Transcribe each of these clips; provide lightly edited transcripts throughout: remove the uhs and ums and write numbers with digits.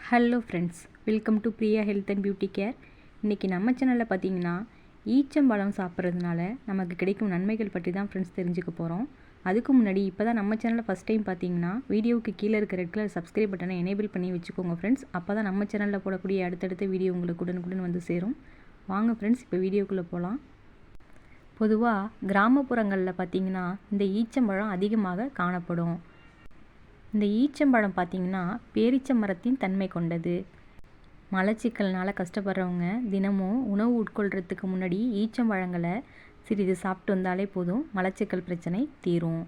Hello friends, welcome to Priya health and beauty care. இன்றைக்கி நம்ம சேனலில் பார்த்தீங்கன்னா ஈச்சம்பழம் சாப்பிட்றதுனால நமக்கு கிடைக்கும் நன்மைகள் பற்றி தான் ஃப்ரெண்ட்ஸ் தெரிஞ்சுக்க போகிறோம். அதுக்கு முன்னாடி இப்போ தான் நம்ம சேனலில் ஃபஸ்ட் டைம் பார்த்தீங்கன்னா வீடியோவுக்கு கீழே இருக்க ரெட் கலர் சப்ஸ்கிரைப் பட்டனை எனேபிள் பண்ணி வச்சுக்கோங்க ஃப்ரெண்ட்ஸ். அப்போ தான் நம்ம சேனலில் போடக்கூடிய அடுத்தடுத்த வீடியோ உங்களுக்கு உடனுக்குடன் வந்து சேரும். வாங்க ஃப்ரெண்ட்ஸ், இப்போ வீடியோக்குள்ளே போகலாம். பொதுவாக கிராமப்புறங்களில் பார்த்திங்கன்னா இந்த ஈச்சம்பழம் அதிகமாக காணப்படும். இந்த ஈச்சம்பழம் பார்த்திங்கன்னா பேரீச்ச மரத்தின் தன்மை கொண்டது. மலச்சிக்கல்னால் கஷ்டப்படுறவங்க தினமும் உணவு உட்கொள்கிறதுக்கு முன்னாடி ஈச்சம்பழங்களை சிறிது சாப்பிட்டு வந்தாலே போதும், மலச்சிக்கல் பிரச்சனை தீரும்.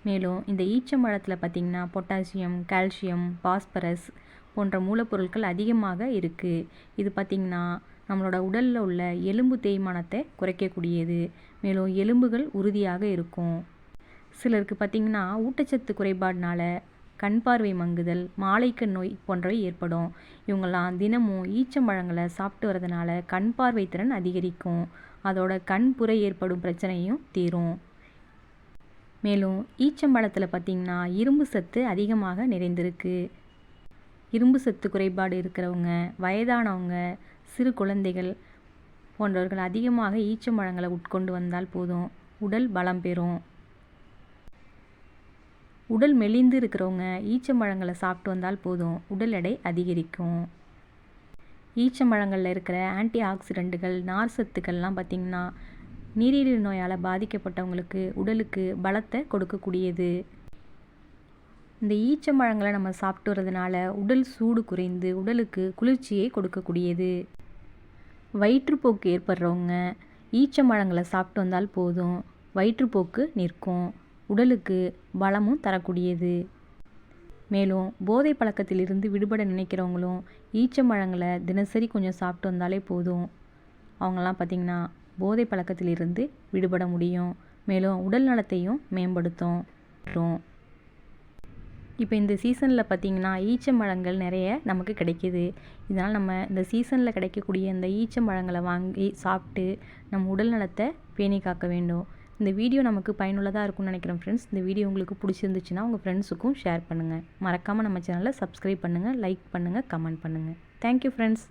மேலும் இந்த ஈச்சம்பழத்தில் பார்த்திங்கன்னா பொட்டாசியம், கால்சியம், பாஸ்பரஸ் போன்ற மூலப்பொருட்கள் அதிகமாக இருக்குது. இது பார்த்திங்கன்னா நம்மளோட உடலில் உள்ள எலும்பு தேய்மானத்தை குறைக்கக்கூடியது. மேலும் எலும்புகள் உறுதியாக இருக்கும். சிலருக்கு பார்த்திங்கன்னா ஊட்டச்சத்து குறைபாடுனால கண் பார்வை மங்குதல், மாலைக்கண் நோய் போன்றவை ஏற்படும். இவங்கெல்லாம் தினமும் ஈச்சம்பழங்களை சாப்பிட்டு வரதுனால கண் பார்வை திறன் அதிகரிக்கும். அதோட கண் புரை ஏற்படும் பிரச்சனையும் தீரும். மேலும் ஈச்சம்பழத்தில் பார்த்திங்கன்னா இரும்பு சத்து அதிகமாக நிறைந்திருக்கு. இரும்பு சத்து குறைபாடு இருக்கிறவங்க, வயதானவங்க, சிறு குழந்தைகள் போன்றவர்கள் அதிகமாக ஈச்சம்பழங்களை உட்கொண்டு வந்தால் போதும், உடல் பலம் பெறும். உடல் மெலிந்து இருக்கிறவங்க ஈச்சம்பழங்களை சாப்பிட்டு வந்தால் போதும், உடல் எடை அதிகரிக்கும். ஈச்சம்பழங்களில் இருக்கிற ஆன்டி ஆக்சிடென்ட்டுகள், நார் சத்துக்கள்லாம் பார்த்திங்கன்னா நீரிழிவு நோயால் பாதிக்கப்பட்டவங்களுக்கு உடலுக்கு பலத்தை கொடுக்கக்கூடியது. இந்த ஈச்சம்பழங்களை நம்ம சாப்பிட்டு வரதுனால உடல் சூடு குறைந்து உடலுக்கு குளிர்ச்சியை கொடுக்கக்கூடியது. வயிற்றுப்போக்கு ஏற்படுறவங்க ஈச்சம்பழங்களை சாப்பிட்டு வந்தால் போதும், வயிற்றுப்போக்கு நிற்கும். உடலுக்கு பலமும் தரக்கூடியது. மேலும் போதை பழக்கத்திலிருந்து விடுபட நினைக்கிறவங்களும் ஈச்சம்பழங்களை தினசரி கொஞ்சம் சாப்பிட்டு வந்தாலே போதும், அவங்கெல்லாம் பார்த்திங்கன்னா போதை பழக்கத்திலிருந்து விடுபட முடியும். மேலும் உடல் நலத்தையும் மேம்படுத்தும். இப்போ இந்த சீசனில் பார்த்திங்கன்னா ஈச்சம்பழங்கள் நிறைய நமக்கு கிடைக்கிது. இதனால் நம்ம இந்த சீசனில் கிடைக்கக்கூடிய இந்த ஈச்சம்பழங்களை வாங்கி சாப்பிட்டு நம்ம உடல் நலத்தை பேணி காக்க வேண்டும். இந்த வீடியோ நமக்கு பயனுள்ளதாக இருக்கும்னு நினைக்கிறேன் ஃப்ரெண்ட்ஸ். இந்த வீடியோ உங்களுக்கு பிடிச்சிருந்துச்சுன்னா உங்கள் ஃப்ரெண்ட்ஸுக்கும் ஷேர் பண்ணுங்கள். மறக்காமல் நம்ம சேனலை சப்ஸ்கிரைப் பண்ணுங்கள், லைக் பண்ணுங்கள், கமெண்ட் பண்ணுங்கள். Thank you friends.